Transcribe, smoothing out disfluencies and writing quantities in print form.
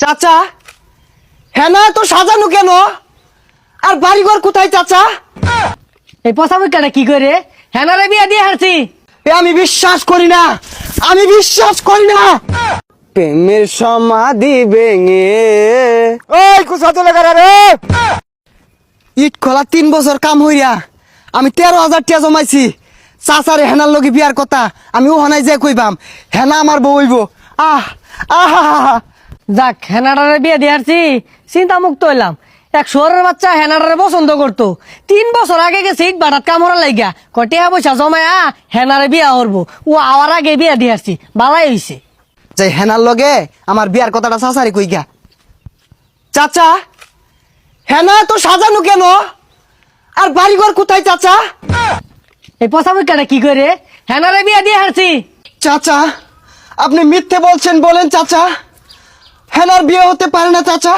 চাচা হেনা তো সাজানো কেন? আর বাড়িঘর কোথায় চাচা? এই পচা মুখটা কি করে হেনারে বিয়া দিয়ে হারছি। আমি বিশ্বাস করি না, আমি বিশ্বাস করি না। প্রেমের সমাধি ভেঙে ওই কুসা তুলে রে ইট খোলা 3 বছর কাম হইয়া আমি 13,000 টাকা জমাইছি। চাচারে হেনার লগে বিয়ার কথা আমি ওখানে যে কইবাম হেনা আমার বউ হইব। আহ আহা যাক হেনাডারে বিয়া দিয়ে হারছি, চিন্তা মুক্ত হইলাম। এক শহরের বাচ্চা হেনাডারে পছন্দ করতো, 3 বছর আগে গেছে ইট বাটাত কাম হরা লাইগা কটিয়া পয়সা জমায়া হেনারে বিয়া করবো। ও আওয়ার আগে বিয়া দিয়ে হারছি, বালাই হইছে। যে হেনার লগে আমার বিয়ার কথাটা চাচারে কইগা। চাচা হেনা তো সাজানো কেন? আর বাড়িঘর কোথায় চাচা? এই পচা মুখটা কি করে হেনারে বিয়া দিয়ে হারছি। চাচা আপনি মিথ্যে বলছেন, বলেন চাচা হেনার বিয়ে হতে পারে না চাচা।